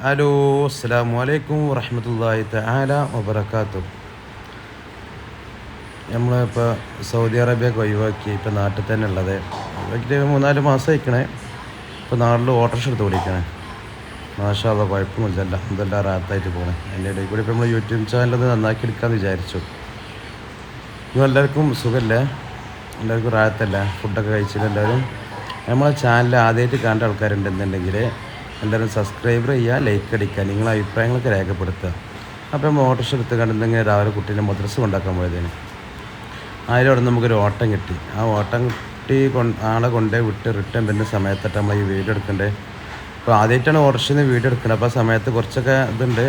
Hello അസ്സലാമു അലൈക്കും വറഹ്മത്തുള്ളാഹി തആല വബറകാതുഹു. നമ്മളിപ്പോൾ സൗദി അറേബ്യയൊക്കെ ഒഴിവാക്കി ഇപ്പോൾ നാട്ടിൽ തന്നെ ഉള്ളത് ഒഴിവാക്കിയിട്ട് 3-4 മാസം ആയിക്കണേ. ഇപ്പോൾ നാട്ടിൽ ഓട്ടോറിക്ഷ എടുത്ത് ഓടിക്കണേ. മാഷാ അല്ലാഹ്, കുഴപ്പമൊന്നുമില്ല, എന്തെല്ലാം റാഹത്തായിട്ട് പോകണേ. അതിൻ്റെ ഇടയിൽ കൂടി ഇപ്പോൾ നമ്മൾ യൂട്യൂബ് ചാനലത് നന്നാക്കി എടുക്കാമെന്ന് വിചാരിച്ചു. നിങ്ങൾ എല്ലാവർക്കും സുഖമല്ലേ? എല്ലാവർക്കും റാഹത്തല്ലേ? ഫുഡൊക്കെ കഴിച്ചിട്ട് എല്ലാവരും നമ്മളെ ചാനൽ ആദ്യമായിട്ട് കാണേണ്ട ആൾക്കാരുണ്ടെന്നുണ്ടെങ്കിൽ എല്ലാവരും സബ്സ്ക്രൈബ് ചെയ്യുക, ലൈക്ക് അടിക്കുക, നിങ്ങളെ അഭിപ്രായങ്ങളൊക്കെ രേഖപ്പെടുത്തുക. അപ്പോൾ നമ്മൾ ഓട്ടോറിക്ഷ എടുത്ത് കണ്ടെങ്കിൽ രാവിലെ കുട്ടീനെ മദ്രസ കൊണ്ടാക്കാൻ പോയതിന് അതിലവിടെ നമുക്കൊരു ഓട്ടം കിട്ടി. ആ ഓട്ടം കിട്ടി ആളെ കൊണ്ടേ വിട്ട് റിട്ടേൺ വരുന്ന സമയത്തിട്ട് നമ്മൾ ഈ വീഡിയോ എടുക്കണ്ടേ. അപ്പോൾ ആദ്യമായിട്ടാണ് ഓട്ടോറിക്ഷയിൽ നിന്ന് വീഡിയോ എടുക്കുന്നത്. അപ്പോൾ ആ സമയത്ത് കുറച്ചൊക്കെ ഇതുണ്ട്,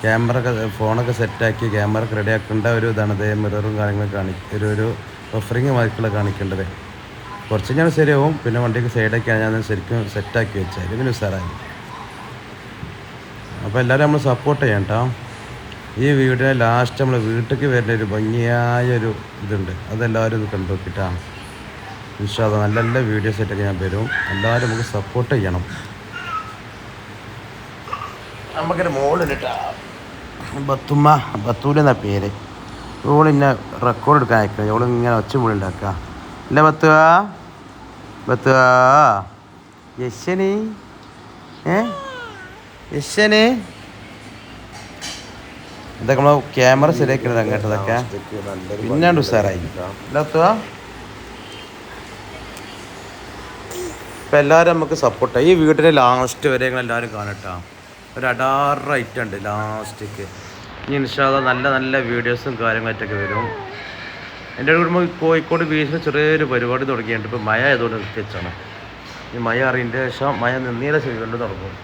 ക്യാമറ ഒക്കെ ഫോണൊക്കെ സെറ്റാക്കി ക്യാമറ ഒക്കെ റെഡി ആക്കേണ്ട ഒരു ഇതാണത്. മിററും കാര്യങ്ങളൊക്കെ ഒരു ബഫറിങ് മാർക്കുള്ള കാണിക്കേണ്ടത്. കുറച്ച് ഞാൻ ശരിയാവും. പിന്നെ വണ്ടിക്ക് സൈഡൊക്കെയാണ് ഞാൻ ശരിക്കും സെറ്റാക്കി വെച്ചത്. അതിൽ പിന്നെ ഉസാറായി. അപ്പോൾ എല്ലാവരും നമ്മൾ സപ്പോർട്ട് ചെയ്യാം കേട്ടോ. ഈ വീഡിയോ ലാസ്റ്റ് നമ്മൾ വീട്ടിലേക്ക് വരുന്ന ഒരു ഭംഗിയായൊരു ഇതുണ്ട്, അതെല്ലാവരും ഇത് കണ്ടു നോക്കിയിട്ടാണ്. ഇൻഷാ അല്ലാഹ് നല്ല നല്ല വീഡിയോസായിട്ടൊക്കെ ഞാൻ വരും. എല്ലാവരും നമുക്ക് സപ്പോർട്ട് ചെയ്യണം. നമുക്കൊരു മോളുണ്ട് കേട്ടോ, ബത്തൂലെന്നാ പേര്. ഓളിന്നെ റെക്കോർഡ് എടുക്കാൻ അയക്കുക. ഓളിങ്ങനെ ഒച്ചമൂളി ഉണ്ടാക്കുക. അല്ല ബത്തുവാ യശന് യശന് ഇതൊക്കെ നമ്മൾ ക്യാമറ ശരിയാക്കുന്നത് അങ്ങോട്ടതൊക്കെ പിന്നാണ്ട് ഉസാറായി. ഇല്ലാത്തവാ ഇപ്പം എല്ലാവരും നമുക്ക് സപ്പോർട്ട്. ഈ വീട്ടിലെ ലാസ്റ്റ് വരെ എല്ലാവരും കാണട്ടോ. ഒരു അടാറ് ഐറ്റം ഉണ്ട് ലാസ്റ്റേക്ക്. ഇനി ഇൻഷാ അല്ലാഹ് നല്ല നല്ല വീഡിയോസും കാര്യങ്ങളായിട്ടൊക്കെ വരും. എൻ്റെ കുടുംബം കോഴിക്കോട് ബീച്ചിൽ ചെറിയൊരു പരിപാടി തുടങ്ങിയിട്ടുണ്ട്. ഇപ്പോൾ മഴ ആയതുകൊണ്ട് നിർത്തി വെച്ചാണ്. ഈ മഴ അറിയതിൻ്റെ ശേഷം മഴ നിന്നീല ചെയ്തുകൊണ്ട് തുടങ്ങും.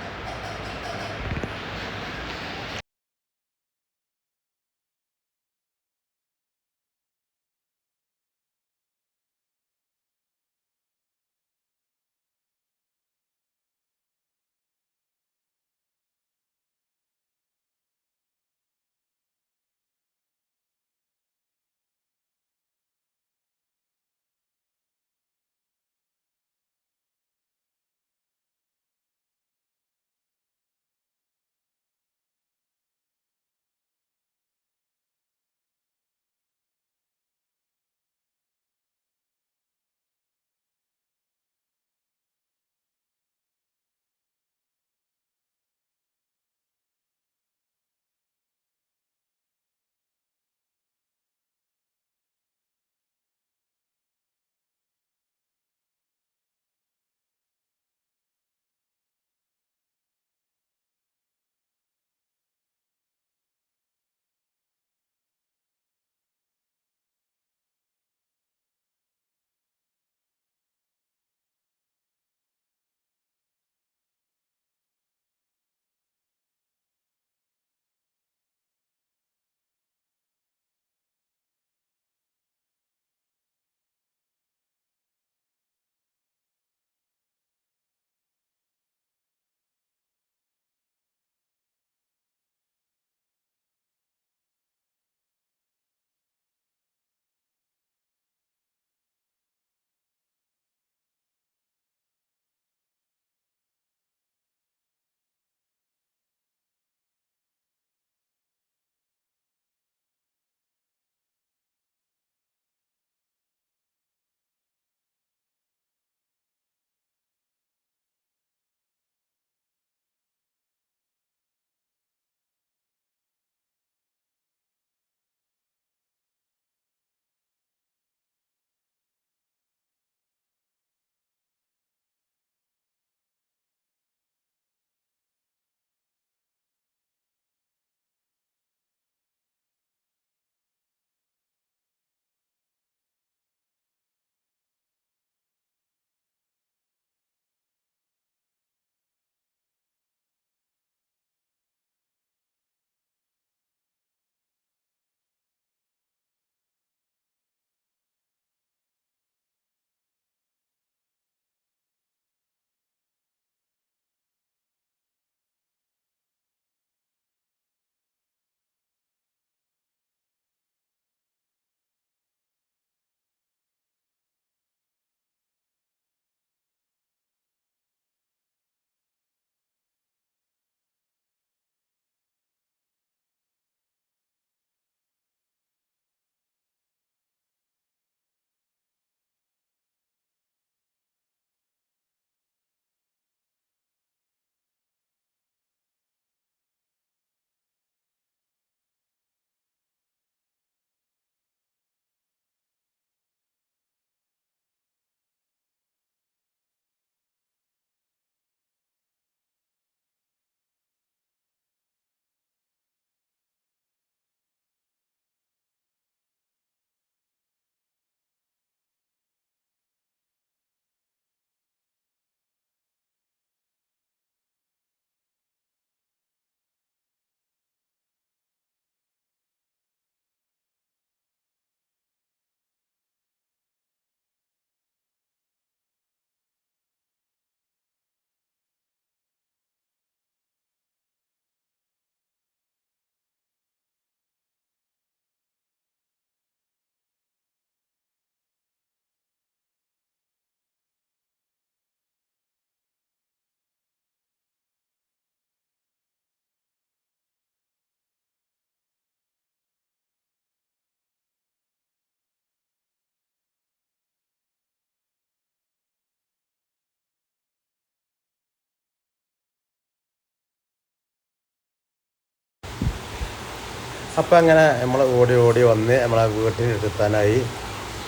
അപ്പം അങ്ങനെ നമ്മൾ ഓടി ഓടി വന്ന് നമ്മളെ വീട്ടിലെത്താനായി.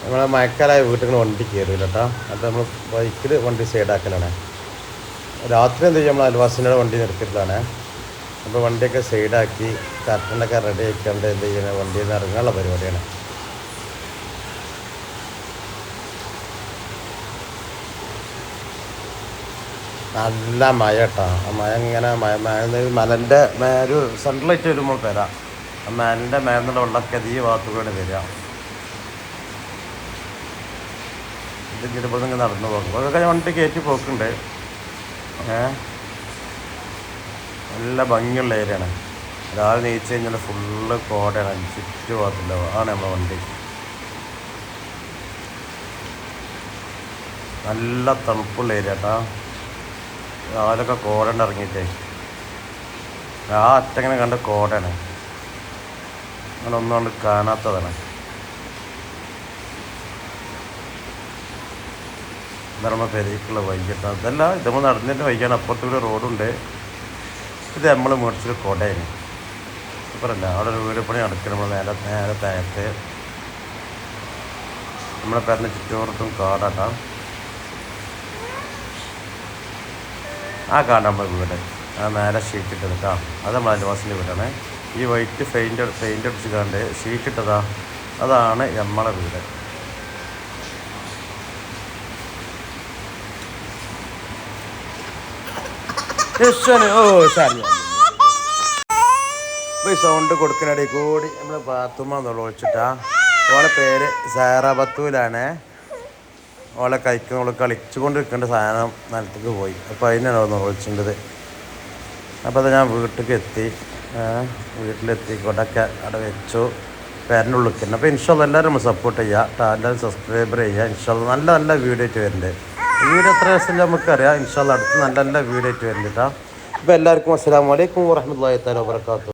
നമ്മളെ മഴക്കാലായ വീട്ടിൽ വണ്ടി കയറില്ല കേട്ടോ. അപ്പോൾ നമ്മൾ ബൈക്കിൽ വണ്ടി സൈഡാക്കലാണ്. രാത്രി എന്ത് ചെയ്യും, നമ്മൾ അയൽവാസിൻ്റെ വണ്ടി നിർത്തിയിട്ടാണ്. അപ്പോൾ വണ്ടിയൊക്കെ സൈഡാക്കി കറണ്ടൊക്കെ റെഡി ആക്കിക്കൊണ്ട് എന്ത് ചെയ്യുന്നത്, വണ്ടിയിൽ നിന്ന് ഇറങ്ങാനുള്ള പരിപാടിയാണ്. നല്ല മഴ കേട്ടോ. ആ മഴ ഇങ്ങനെ മലൻ്റെ ഒരു സൺലൈറ്റ് വരുമ്പോൾ വരാം. ആ മലൻ്റെ മേലുള്ള വെള്ളമൊക്കെ ഈ ഭാഗത്തുകൂടെ വരിക. ഇത് ഇപ്പോൾ നിങ്ങൾ നടന്നു പോകും. അതൊക്കെ വണ്ടി കയറ്റി പോക്കുണ്ട്. നല്ല ഭംഗിയുള്ള ഏരിയയാണ്. രാവിലെ നീച്ച് കഴിഞ്ഞാൽ ഫുള്ള് കോടയാണ്, ചുറ്റുഭാഗത്തില്ല ആണ് നമ്മളെ വണ്ടി. നല്ല തണുപ്പുള്ള ഏരിയ കേട്ടോ. രാവിലൊക്കെ കോടണ്ട് ഇറങ്ങിയിട്ടേ ആ അറ്റങ്ങനെ കണ്ട കോടയാണ്. അങ്ങനെ ഒന്നും കൊണ്ട് കാണാത്തതാണ്. നമ്മൾ പെരേക്കുള്ള വൈകിട്ട് അതല്ല, ഇത് നമ്മൾ നടന്നിട്ട് വൈകിയാണ്. അപ്പുറത്തൂടെ റോഡുണ്ട്. ഇത് നമ്മൾ മേടിച്ചൊരു കോടയാണ്. സൂപ്പറല്ല. അവിടെ ഒരു വീട് പണി നടക്കണം. നമ്മൾ നേരെ താഴത്ത് നമ്മളെ പേരിന് ചുറ്റോറത്തും കാടാട്ടാ. ആ കാണാൻ നമ്മൾ വീട് ആ മേലെ ഷീറ്റ് ഇട്ടത് കേട്ടോ. അത് നമ്മൾ അയൽവാസിൻ്റെ വീടാണ്. ഈ വൈറ്റ് പെയിൻ്റ് അടിച്ച് കണ്ട് ഷീറ്റ് ഇട്ടതാ, അതാണ് നമ്മളെ വീട്. ഓ ശരി. ഇപ്പോൾ ഈ സൗണ്ട് കൊടുക്കുന്നതിടയിൽ കൂടി നമ്മൾ ബാത്തുമ്മ ഒളിച്ചിട്ടാ. ഓളെ പേര് സാറ ബത്തൂലാണ്. ഓളെ കഴിക്കുന്ന കളിച്ചു കൊണ്ടിരിക്കേണ്ട സാധനം നിലത്തേക്ക് പോയി. അപ്പോൾ അതിനാണ് ഒളിച്ചിട്ടത്. അപ്പോൾ അത് ഞാൻ വീട്ടിലെത്തി കൊടൊക്കെ അവിടെ വെച്ചു. പേരൻ്റെ ഉള്ളിൽ തന്നെ. അപ്പോൾ ഇൻഷാല്ലാ എല്ലാവരും നമ്മൾ സപ്പോർട്ട് ചെയ്യുക. എല്ലാവരും സബ്സ്ക്രൈബർ ചെയ്യുക. ഇൻഷാല്ലാ നല്ല നല്ല വീഡിയോ ആയിട്ട് വരുന്നുണ്ട്. വീഡിയോ എത്ര ദിവസം നമുക്കറിയാം. ഇൻഷാല്ലാ അടുത്ത് നല്ല നല്ല വീഡിയോ ആയിട്ട് വരുന്നുണ്ട് കേട്ടോ. അപ്പോൾ എല്ലാവർക്കും അസ്സലാമു അലൈക്കും വറഹ്മത്തുള്ളാഹി തആല വബറകാതുഹു.